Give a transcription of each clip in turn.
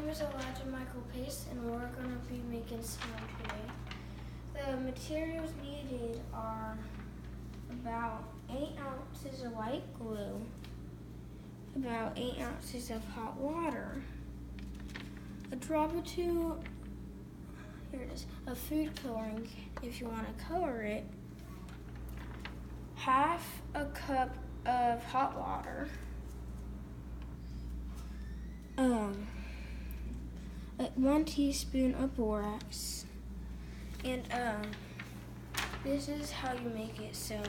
name is Elijah Michael Pace, and we're going to be making snow today. The materials needed are about 8 ounces of white glue, about 8 ounces of hot water, a drop or two, here it is, of food coloring if you want to color it, half a cup of hot water, 1 teaspoon of borax, and this is how you make it. So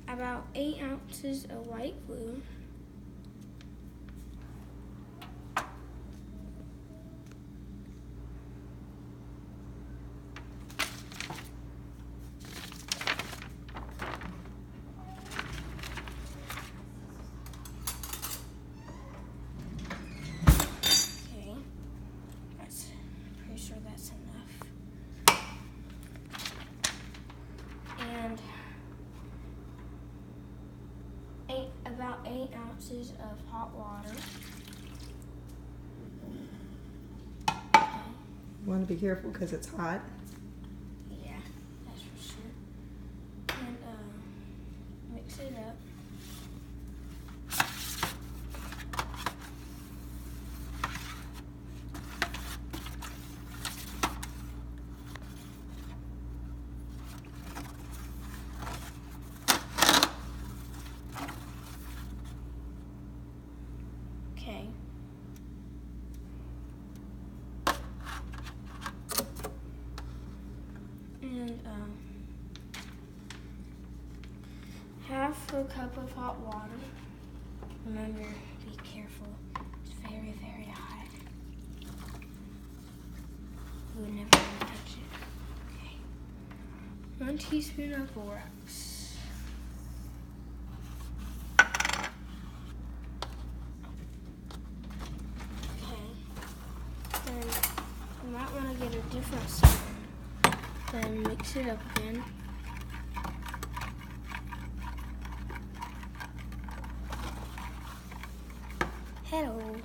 about 8 ounces of white glue, that's enough. And about 8 ounces of hot water. You want to be careful because it's hot. Yeah, that's for sure. And mix it up. Okay. And half a cup of hot water. Remember, be careful. It's very, very hot. You would never want to touch it. Okay. 1 teaspoon of borax. You might want to get a different spoon. Then mix it up again. Hello.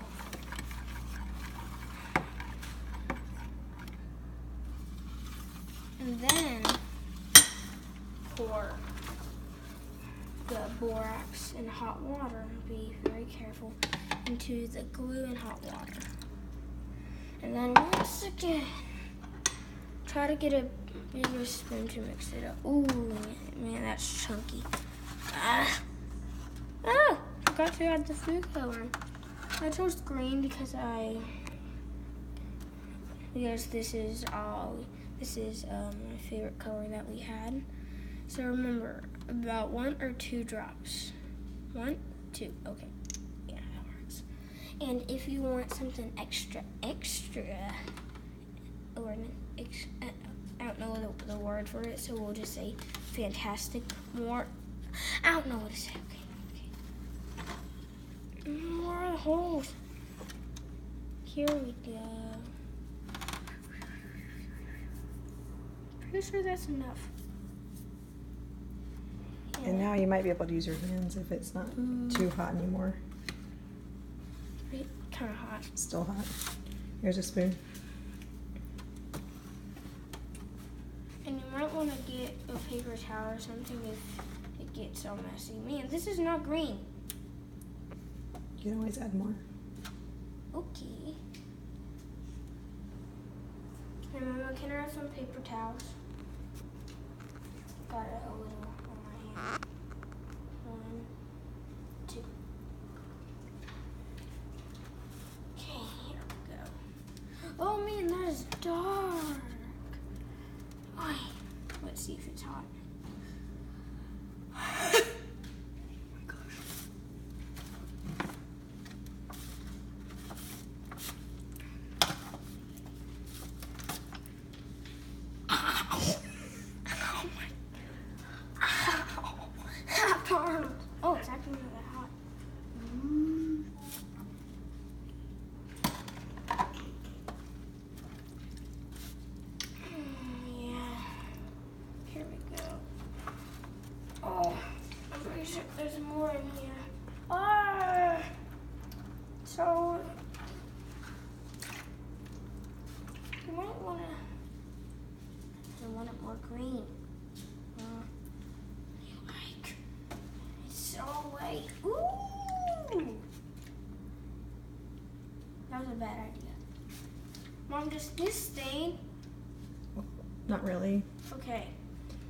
And then pour the borax and hot water. Be very careful into the glue and hot water. And then once again, try to get a bigger spoon to mix it up. Ooh, man, that's chunky. Forgot to add the food coloring. I chose green because this is my favorite color that we had. So remember, about 1 or 2 drops. 1, 2, okay. Yeah, that works. And if you want something extra, or I don't know the word for it, so we'll just say fantastic more. I don't know what to say. Okay. More holes. Here we go. Pretty sure that's enough. Yeah. And now you might be able to use your hands if it's not too hot anymore. Kind of hot. Still hot. Here's a spoon. And you might want to get a paper towel or something if it gets all messy. Man, this is not green. You can always add more. Okay. And Mama, can I have some paper towels? Got it a little on my hand. 1, 2. Okay, here we go. Oh man, that is dark. Let's see if it's hot. Oh my gosh. Oh my. want it more green. Like, it's so white. Ooh! That was a bad idea. Mom, does this stain? Not really, Okay.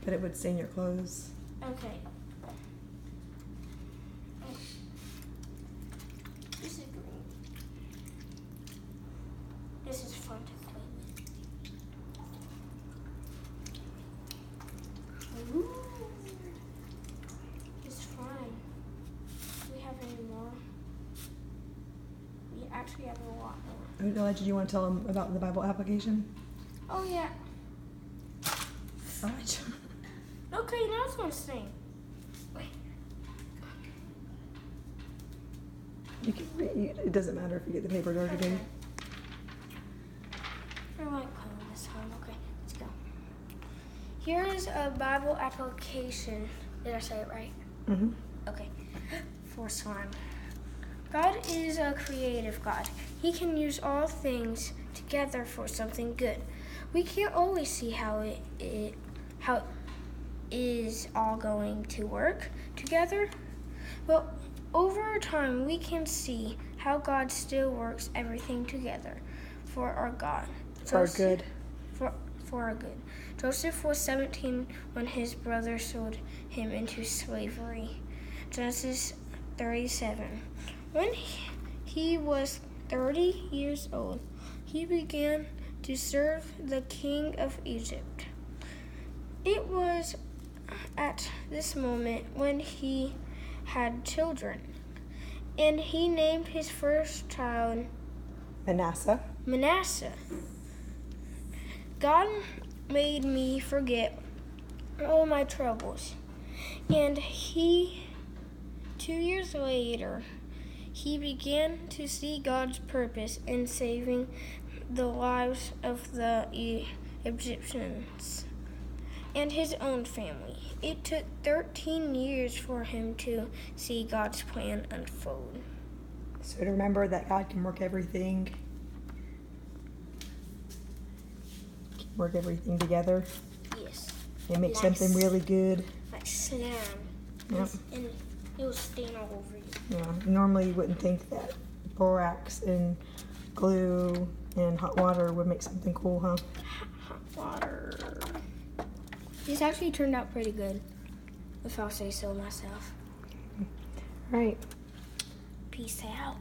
but it would stain your clothes. Okay. This is green. This is fun to play with. Ooh. It's fun. Do we have any more? We actually have a lot more. Elijah, do you want to tell them about the Bible application? Oh yeah. Elijah. Okay, now it's gonna sing. Wait. You can read. It doesn't matter if you get the paper dirty. Okay. I like playing this one. Okay, let's go. Here is a Bible application. Did I say it right? Mm-hmm. Okay. For slime. God is a creative God. He can use all things together for something good. We can't always see how it is all going to work together, but over time we can see how God still works everything together for our God. For our good. For our good. Joseph was 17 when his brother sold him into slavery. Genesis 37. When he was 30 years old, he began to serve the king of Egypt. It was at this moment when he had children, and he named his first child Manasseh. God made me forget all my troubles, and 2 years later, he began to see God's purpose in saving the lives of the Egyptians and his own family. It took 13 years for him to see God's plan unfold. So to remember that God can work everything together Yes. and make Like something really good. Like slime. Yep. And it will stain all over you. Yeah. Normally you wouldn't think that borax and glue and hot water would make something cool, huh? Hot water. This actually turned out pretty good, if I'll say so myself. Right. Peace out.